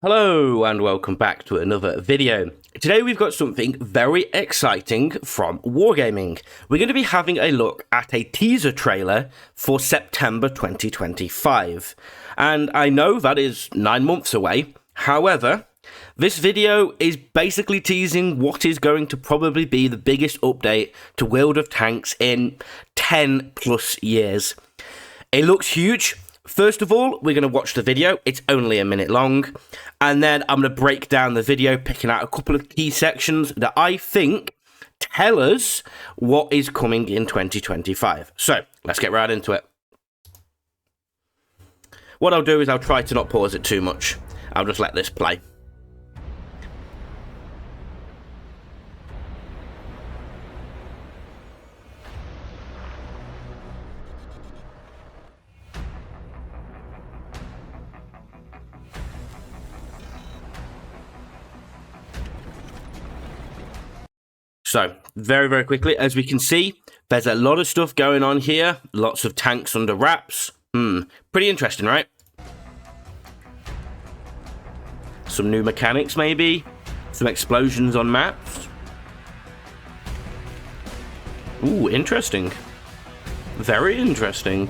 Hello and welcome back to another video. Today we've got something very exciting from Wargaming. We're going to be having a look at a teaser trailer for September 2025. And I know that is 9 months away. However, this video is basically teasing what is going to probably be the biggest update to World of Tanks in 10 plus years. It looks huge. First of all, we're going to watch the video. It's only a minute long. And then I'm going to break down the video, picking out a couple of key sections that I think tell us what is coming in 2025. So, let's get right into it. What I'll do is I'll try to not pause it too much. I'll just let this play. So, very quickly, as we can see, there's a lot of stuff going on here. Lots of tanks under wraps. Pretty interesting, right? Some new mechanics, maybe. Some explosions on maps. Ooh, interesting. Very interesting.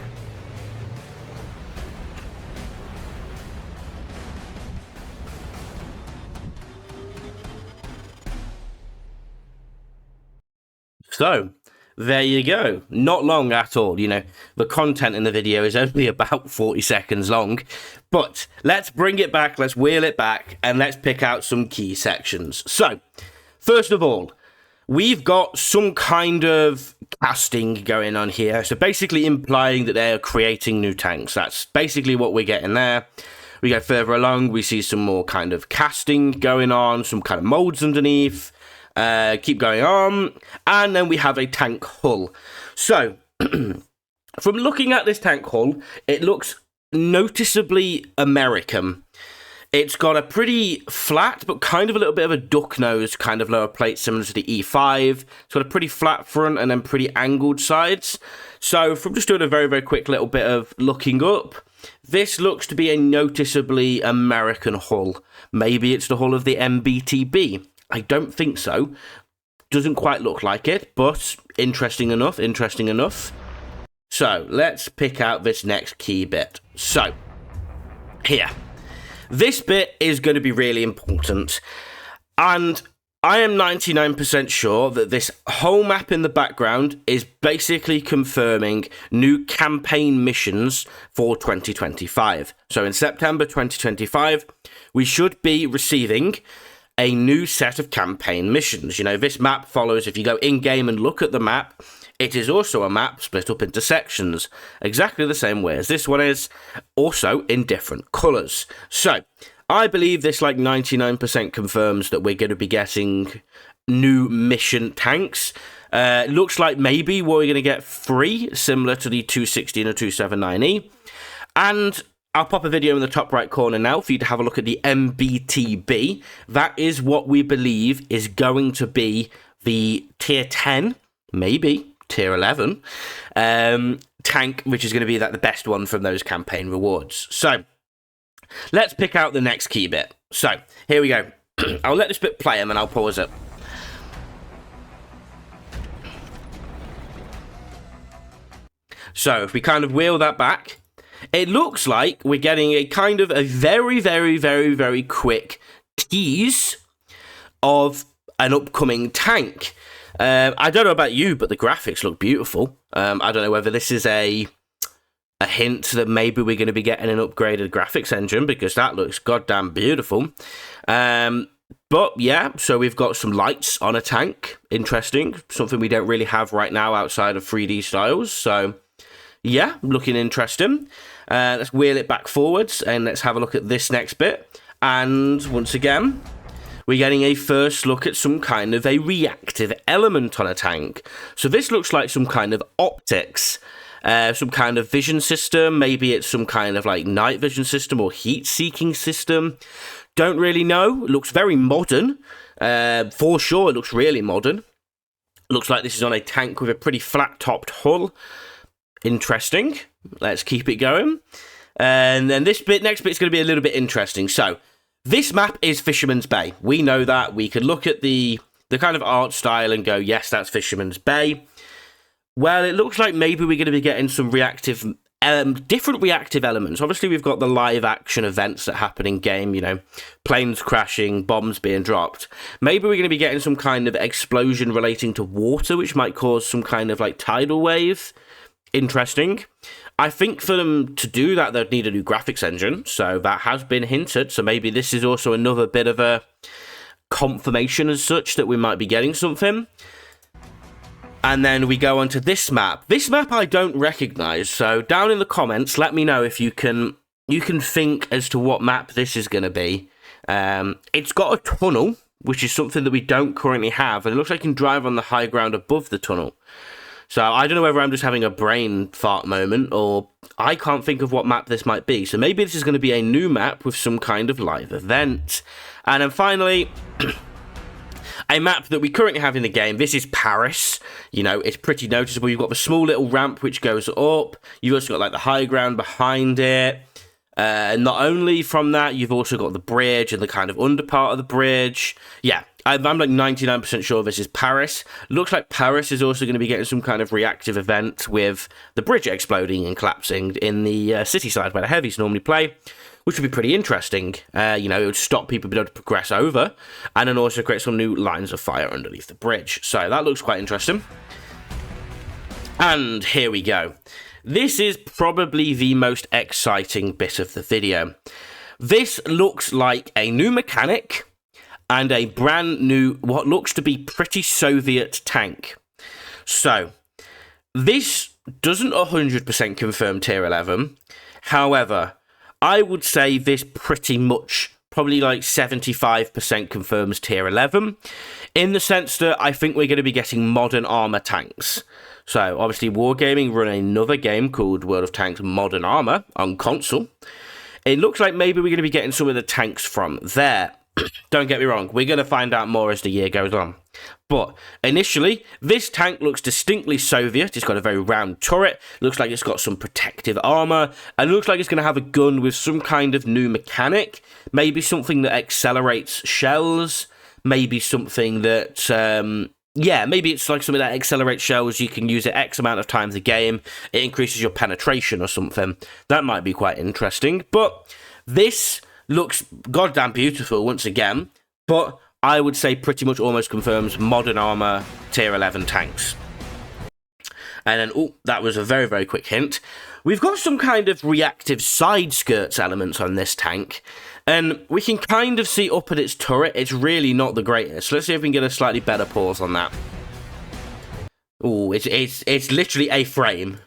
So, there you go. Not long at all. You know, the content in the video is only about 40 seconds long. But let's bring it back, let's wheel it back, and let's pick out some key sections. So, first of all, we've got some kind of casting going on here. So, basically implying that they're creating new tanks. That's basically what we're getting there. We go further along, we see some more kind of casting going on, some kind of molds underneath. Keep going on, and then we have a tank hull. So, from looking at this tank hull, it looks noticeably American. It's got a pretty flat, but kind of a little bit of a duck nose kind of lower plate, similar to the E5. It's got a pretty flat front and then pretty angled sides. So, from just doing a very quick little bit of looking up, this looks to be a noticeably American hull. Maybe it's the hull of the MBT-B. I don't think so. Doesn't quite look like it, but interesting enough. So, let's pick out this next key bit. So, here. This bit is going to be really important. And I am 99% sure that this whole map in the background is basically confirming new campaign missions for 2025. So, in September 2025, we should be receiving a new set of campaign missions. You know, this map follows, if you go in-game and look at the map, it is also a map split up into sections, exactly the same way as this one is, also in different colours. So, I believe this like 99% confirms that we're going to be getting new mission tanks. Looks like maybe we're going to get 3, similar to the 260 and a 279E. And I'll pop a video in the top right corner now for you to have a look at the MBT-B. That is what we believe is going to be the tier 10, maybe tier 11, tank, which is going to be like the best one from those campaign rewards. So, let's pick out the next key bit. So, here we go. I'll let this bit play and then I'll pause it. So, if we kind of wheel that back, it looks like we're getting a kind of a very quick tease of an upcoming tank. I don't know about you, but the graphics look beautiful. I don't know whether this is a hint that maybe we're going to be getting an upgraded graphics engine, because that looks goddamn beautiful. But yeah, so we've got some lights on a tank. Interesting. Something we don't really have right now outside of 3D styles. So yeah, looking interesting. Let's wheel it back forwards and let's have a look at this next bit. And once again, we're getting a first look at some kind of a reactive element on a tank. So this looks like some kind of optics, some kind of vision system. Maybe it's some kind of like night vision system or heat-seeking system. Don't really know. It looks very modern. For sure, it looks really modern. Looks like this is on a tank with a pretty flat-topped hull. Interesting. Let's keep it going. And then this bit, next bit's going to be a little bit interesting. So, This map is Fisherman's Bay. We know that. We can look at the kind of art style and go, yes, that's Fisherman's Bay. Well, it looks like maybe we're going to be getting some different reactive elements. Obviously, we've got the live action events that happen in game, you know, planes crashing, bombs being dropped. Maybe we're going to be getting some kind of explosion relating to water, which might cause some kind of like tidal wave. Interesting. I think for them to do that, they'd need a new graphics engine. So that has been hinted. So maybe this is also another bit of a confirmation as such that we might be getting something. And then we go on to this map. This map I don't recognize, so down in the comments, let me know if you can think as to what map this is going to be. It's got a tunnel, which is something that we don't currently have, and it looks like you can drive on the high ground above the tunnel. So I don't know whether I'm just having a brain fart moment, or I can't think of what map this might be. So maybe this is going to be a new map with some kind of live event. And then finally... a map that we currently have in the game. This is Paris. You know, it's pretty noticeable. You've got the small little ramp which goes up. You've also got like the high ground behind it. Not only from that, you've also got the bridge and the kind of under part of the bridge. Yeah, I'm like 99% sure this is Paris. Looks like Paris is also going to be getting some kind of reactive event with the bridge exploding and collapsing in the city side where the heavies normally play, which would be pretty interesting. You know, it would stop people being able to progress over, and then also create some new lines of fire underneath the bridge. So that looks quite interesting. And here we go. This is probably the most exciting bit of the video. This looks like a new mechanic and a brand new, what looks to be pretty Soviet tank. So, this doesn't 100% confirm tier 11. However, I would say this pretty much, probably like 75% confirms tier 11, in the sense that I think we're going to be getting modern armor tanks. So, obviously, Wargaming run another game called World of Tanks Modern Armor on console. It looks like maybe we're going to be getting some of the tanks from there. Don't get me wrong, we're going to find out more as the year goes on. But initially, this tank looks distinctly Soviet. It's got a very round turret, looks like it's got some protective armor, and looks like it's going to have a gun with some kind of new mechanic. Maybe something that accelerates shells, maybe something that... yeah, maybe it's like something that accelerates shells, you can use it X amount of times a game, it increases your penetration or something. That might be quite interesting, but this looks goddamn beautiful once again, but I would say pretty much almost confirms modern armor tier 11 tanks. And then, oh, that was a very, very quick hint. We've got some kind of reactive side skirts elements on this tank, and we can kind of see up at its turret, it's really not the greatest. Let's see if we can get a slightly better pause on that. Oh, it's literally a frame.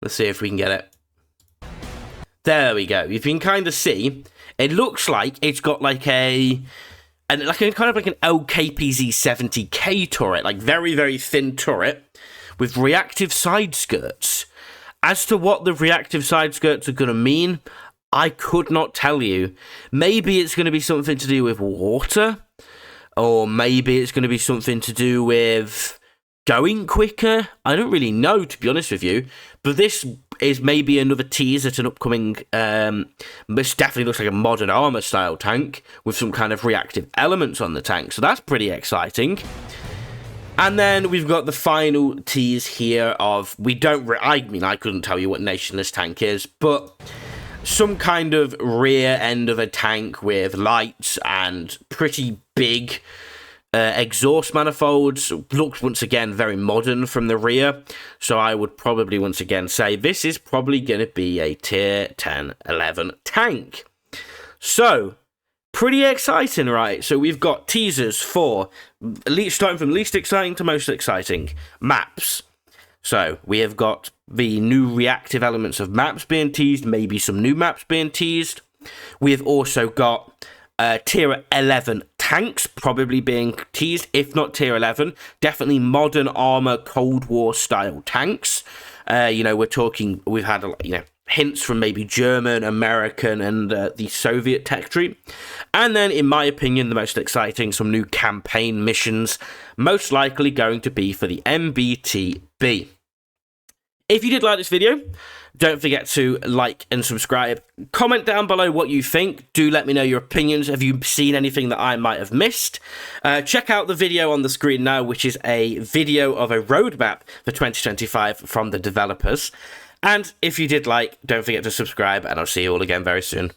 Let's see if we can get it. There we go. You can kind of see, it looks like it's got like kind of like an LKPZ 70K turret, like very, very thin turret with reactive side skirts. As to what the reactive side skirts are going to mean, I could not tell you. Maybe it's going to be something to do with water, or maybe it's going to be something to do with going quicker. I don't really know, to be honest with you, but this is maybe another tease at an upcoming, this definitely looks like a modern armor style tank with some kind of reactive elements on the tank, so that's pretty exciting. And then we've got the final tease here of, I couldn't tell you what nation this tank is, but some kind of rear end of a tank with lights and pretty big exhaust manifolds. Looks once again very modern from the rear, so I would probably once again say this is probably going to be a tier 10 11 tank. So pretty exciting, right? So we've got teasers for starting from least exciting to most exciting maps. So we have got the new reactive elements of maps being teased, maybe some new maps being teased. We have also got tier 11 tanks probably being teased, if not tier 11, definitely modern armor Cold War style tanks. You know, we've had, you know, hints from maybe German, American, and the Soviet tech tree. And then, in my opinion, the most exciting, some new campaign missions, most likely going to be for the MBT-B. If you did like this video, don't forget to like and subscribe. Comment down below what you think. Do let me know your opinions. Have you seen anything that I might have missed? Check out the video on the screen now, which is a video of a roadmap for 2025 from the developers. And if you did like, don't forget to subscribe, and I'll see you all again very soon.